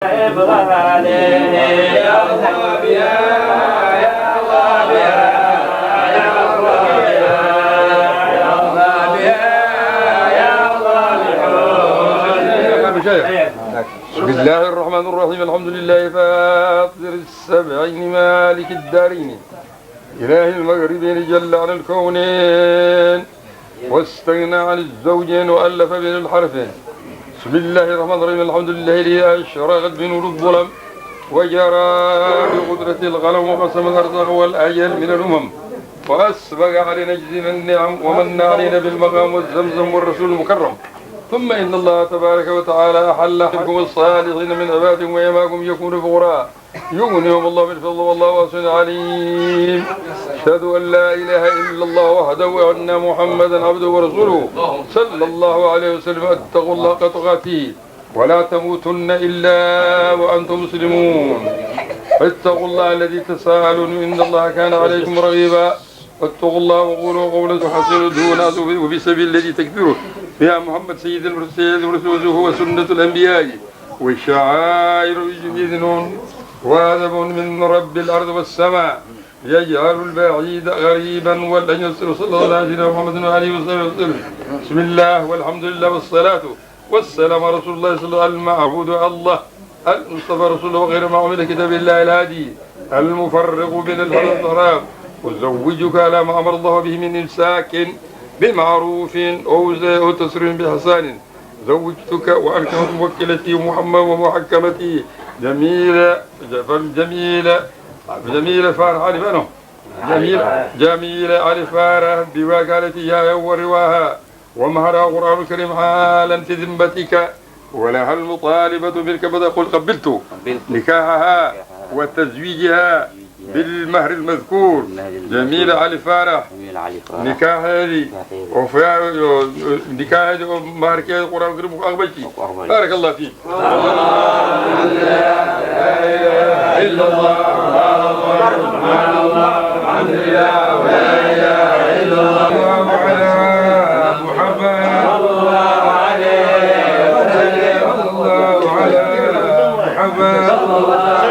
بسم الله الرحمن الرحيم. الحمد لله فاطر السبعين مالك الدارين إله المغربين جل عن الكونين واستغنى عن الزوجين وألف بين الحرفين. بسم الله الرحمن الرحيم. الحمد لله الذي أشرقت بنور الظلم وجرى بقدرة القلم وقسم الأرزاق والأجل من الأمم وأسبق علينا جزيل النعم ومن علينا بالمقام والزمزم والرسول المكرم. ثم إن الله تبارك وتعالى أحل لكم الصالحين من عبادكم ويماكم يكونوا فقراء يغنيهم الله بالفضل والله واسع عليم. أشهد أن لا إله إلا الله وحده وأن محمدا عبده ورسوله صلى الله عليه وسلم. اتقوا الله حق تقاته ولا تموتن إلا وأنتم مسلمون. اتقوا الله الذي تساءلون إن الله كان عليكم رقيبا. واتقوا الله وقولوا قولا حسنا دون وفي سبيل الذي تكبره بها محمد سيد المرسلين ورسوله وسنة الأنبياء والشعائر جديد وادب من رب الأرض والسماء يجعل البعيد غريبا والأن يصل صلى الله عليه محمد وآله وسلم. بسم الله والحمد لله والصلاة والسلام على رسول الله صلى الله عليه وسلم. المعبود الله المصطفى رسول الله وغير معمول كتاب الله الهادي المفرق بين الحق والضراب. وزوجك على ما أمر الله به من إمساك بمعروف أو تسريح بإحسان. زوجتك وأنت موكلتي ومحمد ومحكمتي جميلة فارح علي فانه جميلة علي فارح بوكالتها ورواها ومهرها قرآن الكريم حالا في ذمتك ولها المطالبة بالكبد. قل قبلت نكاحها وتزويجها بالمهر المذكور. جميلة علي فارح نكاح هذه وفيها نكاح هذه مهر كذا القرآن الكريم أقبلتي. بارك الله فيك. لا إله إلا الله سبحان الله الحمد لله ولا إله إلا الله وعلى محمد الله عليه وسلم. الله على محمد الله عليه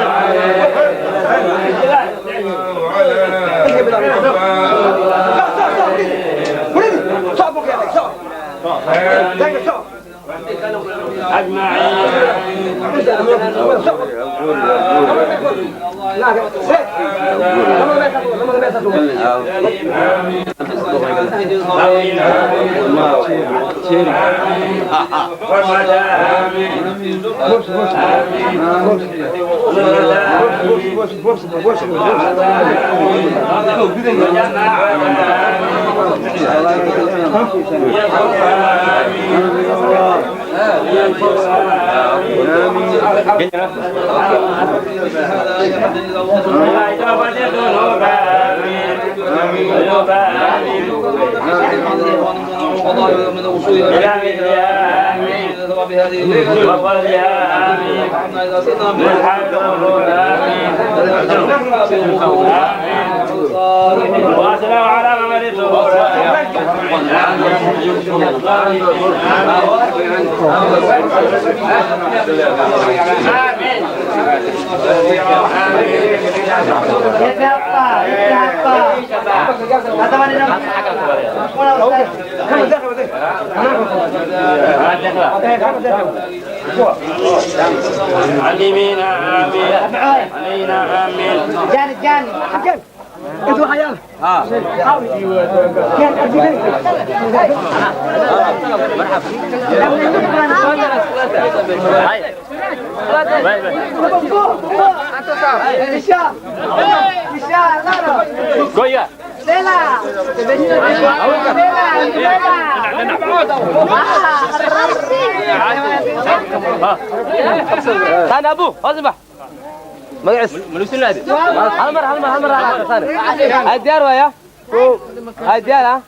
وسلام على من علمينا آمين علينا آمين. جاني انتوا حيال أنا أبوه أصبح مقعس ملوسين هذه هالمر على ثاني هاي الديار ويا هاي الديار ها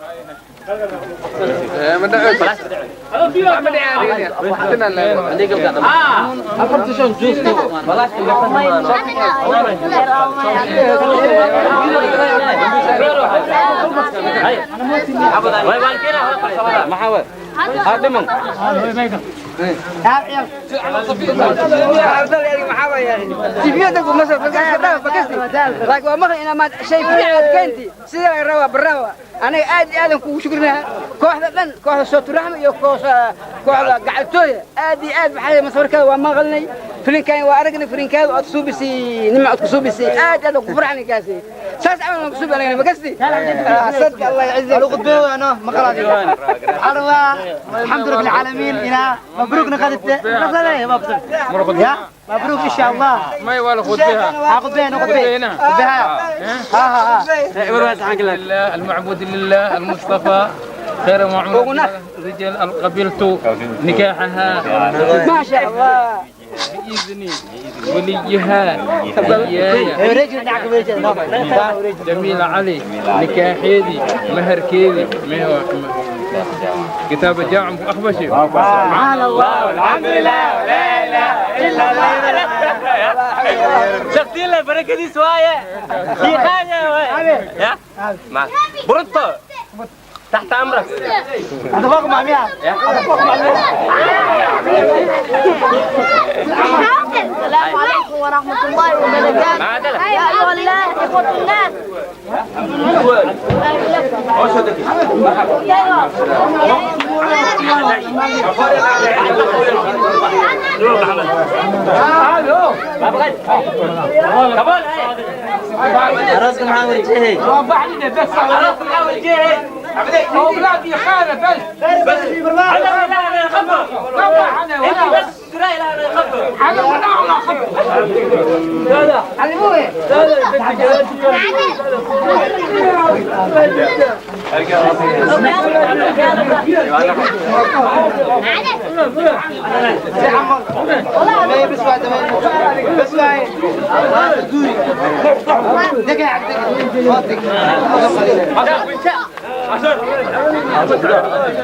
أنا آدم كوشكرنا كواحدة لن كواحدة صوت رحمة يو كواحدة قعدتوية آدم حاجة مصور كذا وما غلني فلين كان وأرجعني فلين كذا أتصوبسي نمع أتصوبسي آدم كفرعني كاسي ساس عمل مكسوب أنا ما قصدي صدق الله يعزك أنا قدوة أنا ما خلاص الله الحمد لله العالمين إلى مبروك نقدت رسالة يا مبروك مبروك إن شاء الله ما يوالي خذ بها خذ بها المعبود لله المصطفى خير معمود رجال قبلت نكاحها ما شاء الله بإذني وليها جميل علي نكاحيدي مهر كيدي كتاب جاء أخبشي سبحان الله والحمد لله ولا إله إلا الله شفتي له بركة دي سواية في حاجة يا ما برنطو تحت أمرك هذا فوق مع مين؟ هذا فوق مع مين؟ السلام عليكم ورحمة الله وبركاته. يا أيها الناس إخوة الناس. راسكم حاول جهي راسكم حاول جهي أولادي خالة بس أنا خبر أنت بس تراي لا خبر أنا ولا خبر علموه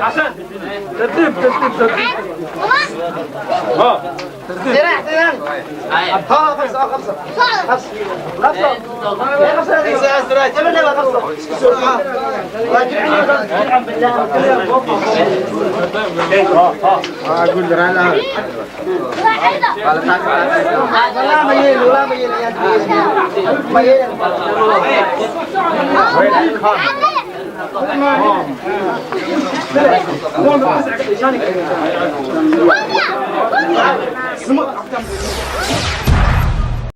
عشان ترتيب خلاص